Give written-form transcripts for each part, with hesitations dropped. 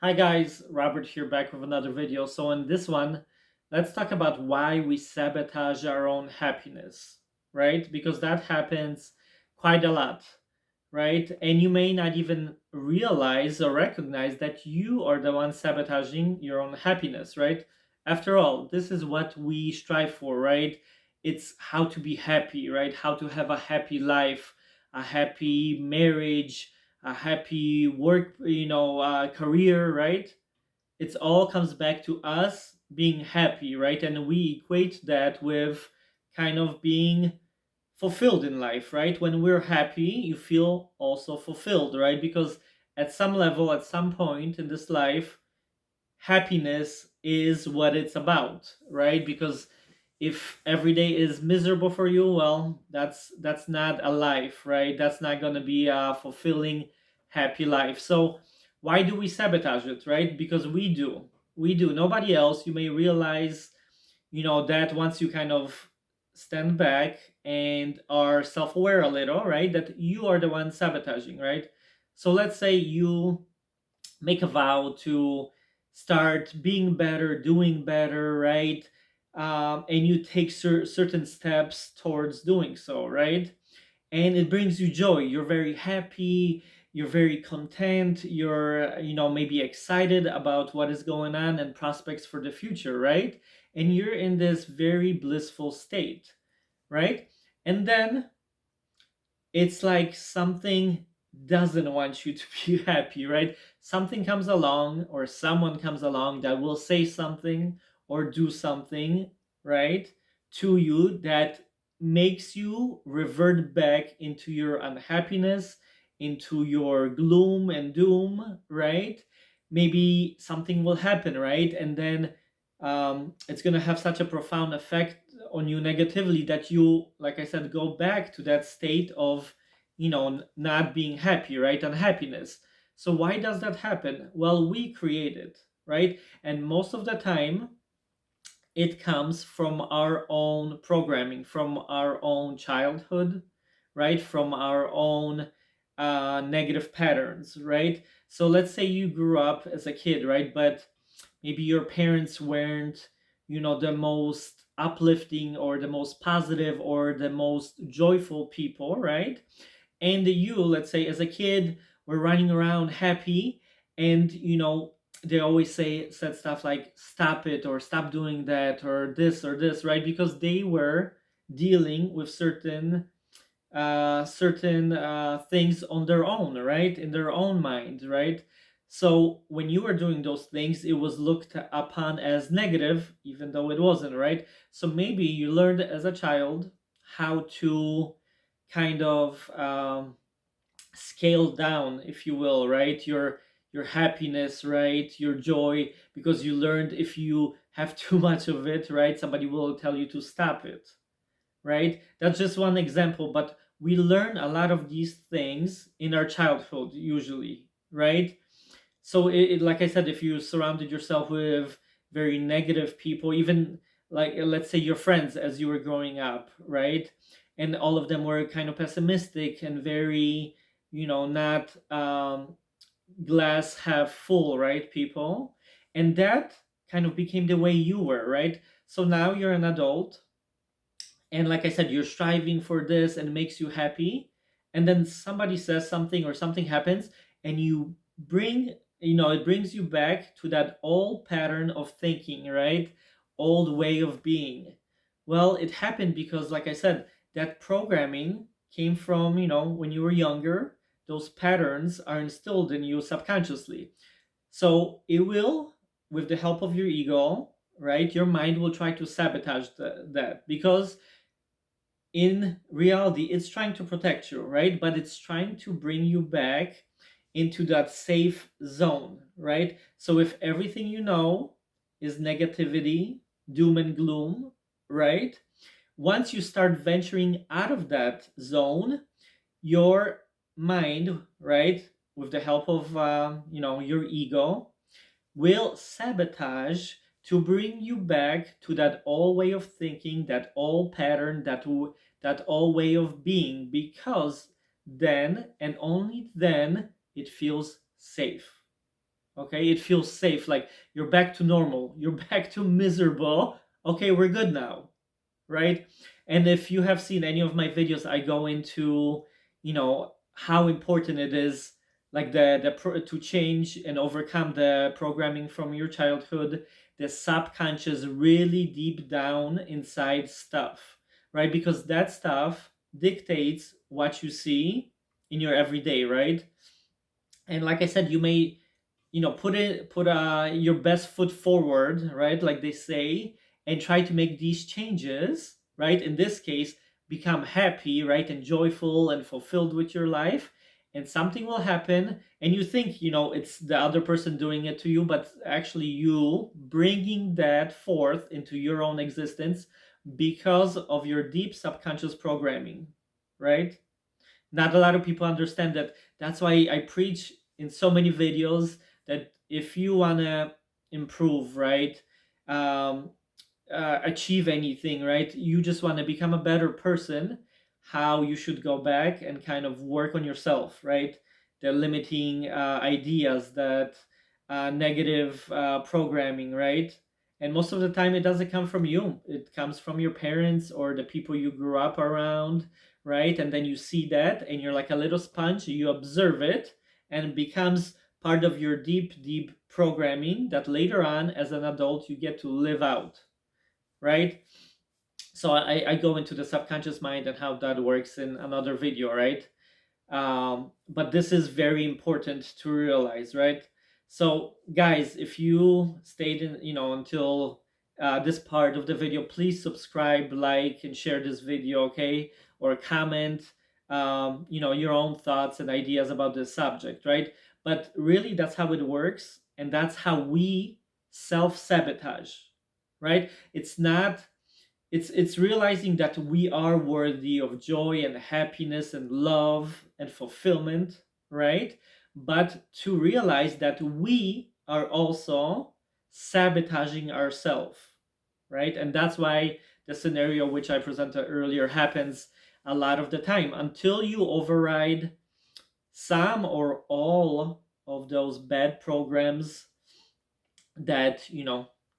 Hi guys, Robert here back with another video. So in this one, let's talk about why we sabotage our own happiness, right? Because that happens quite a lot, right? And you may not even realize or recognize that you are the one sabotaging your own happiness, right? After all, this is what we strive for, right? It's how to be happy, right? How to have a happy life, a happy marriage, a happy work, career, right? It's all comes back to us being happy, right? And we equate that with kind of being fulfilled in life, right? When we're happy, you feel also fulfilled, right? Because at some level, at some point in this life, happiness is what it's about, right? Because if every day is miserable for you, well, that's not a life, right? That's not going to be a fulfilling happy life. So why do we sabotage it, right? Because we do nobody else. You may realize, that once you kind of stand back and are self-aware a little, right, that you are the one sabotaging, right? So let's say you make a vow to start being better, doing better, right? And you take certain steps towards doing so, right? And it brings you joy. You're very happy. You're very content. You're, maybe excited about what is going on and prospects for the future, right? And you're in this very blissful state, right? And then it's like something doesn't want you to be happy, right? Something comes along or someone comes along that will say something or do something, right, to you that makes you revert back into your unhappiness, into your gloom and doom, right? Maybe something will happen, right? And then it's going to have such a profound effect on you negatively that you, like I said, go back to that state of, not being happy, right? Unhappiness. So why does that happen? Well, we create it, right? And most of the time, it comes from our own programming, from our own childhood, right? From our own negative patterns, right? So let's say you grew up as a kid, right? But maybe your parents weren't, the most uplifting or the most positive or the most joyful people, right? And you, let's say as a kid, were running around happy, and they always said stuff like stop it or stop doing that or this, right? Because they were dealing with certain things on their own, right, in their own mind, right? So when you were doing those things, it was looked upon as negative, even though it wasn't, right? So maybe you learned as a child how to kind of scale down, if you will, right, your happiness, right, your joy, because you learned if you have too much of it, right, somebody will tell you to stop it, right? That's just one example, but we learn a lot of these things in our childhood usually, right? So like I said, if you surrounded yourself with very negative people, even like let's say your friends as you were growing up, right, and all of them were kind of pessimistic and very, not glass half full, right, people, and that kind of became the way you were, right? So now you're an adult, and like I said, you're striving for this and it makes you happy, and then somebody says something or something happens, and you bring, it brings you back to that old pattern of thinking, right? Old way of being. Well, it happened because, like I said, that programming came from, when you were younger. Those patterns are instilled in you subconsciously. So it will, with the help of your ego, right, your mind will try to sabotage that, because in reality it's trying to protect you, right, but it's trying to bring you back into that safe zone, right? So if everything is negativity, doom and gloom, right, once you start venturing out of that zone, your mind, right, with the help of your ego, will sabotage to bring you back to that old way of thinking, that old pattern, that old way of being, because then and only then it feels safe, Okay, it feels safe, like you're back to normal, you're back to miserable. Okay, we're good now, right? And if you have seen any of my videos, I go into, how important it is, like to change and overcome the programming from your childhood, the subconscious, really deep down inside stuff, right? Because that stuff dictates what you see in your everyday, right? And like I said, you may, put your best foot forward, right, like they say, and try to make these changes, right, in this case, become happy, right, and joyful and fulfilled with your life. And something will happen, and you think, it's the other person doing it to you, but actually you bringing that forth into your own existence because of your deep subconscious programming, right? Not a lot of people understand that. That's why I preach in so many videos that if you want to improve, right, um, achieve anything, right, you just want to become a better person, how you should go back and kind of work on yourself, right? The limiting ideas, that negative programming, right? And most of the time it doesn't come from you, it comes from your parents or the people you grew up around, right? And then you see that and you're like a little sponge, you observe it, and it becomes part of your deep deep programming that later on as an adult you get to live out, right? So I go into the subconscious mind and how that works in another video, right? But this is very important to realize, right? So guys, if you stayed in, until this part of the video, please subscribe, like, and share this video, okay? Or comment, your own thoughts and ideas about this subject, right? But really, that's how it works, and that's how we self-sabotage, right? It's realizing that we are worthy of joy and happiness and love and fulfillment, right? But to realize that we are also sabotaging ourselves, right? And that's why the scenario which I presented earlier happens a lot of the time until you override some or all of those bad programs that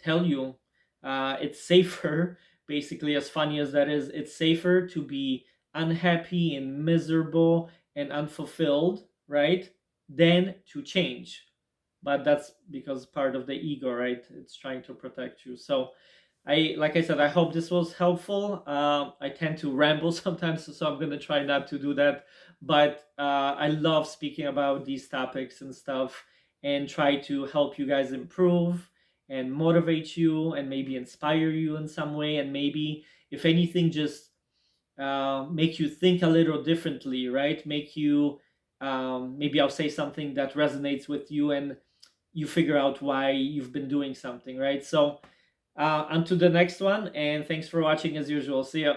tell you it's safer. Basically, as funny as that is, it's safer to be unhappy and miserable and unfulfilled, right, than to change. But that's because part of the ego, right, it's trying to protect you. So like I said, I hope this was helpful. I tend to ramble sometimes, so I'm gonna try not to do that. But I love speaking about these topics and stuff, and try to help you guys improve and motivate you and maybe inspire you in some way, and maybe if anything, just make you think a little differently, right? Make you maybe I'll say something that resonates with you, and you figure out why you've been doing something, right? So on to the next one, and thanks for watching as usual. See ya.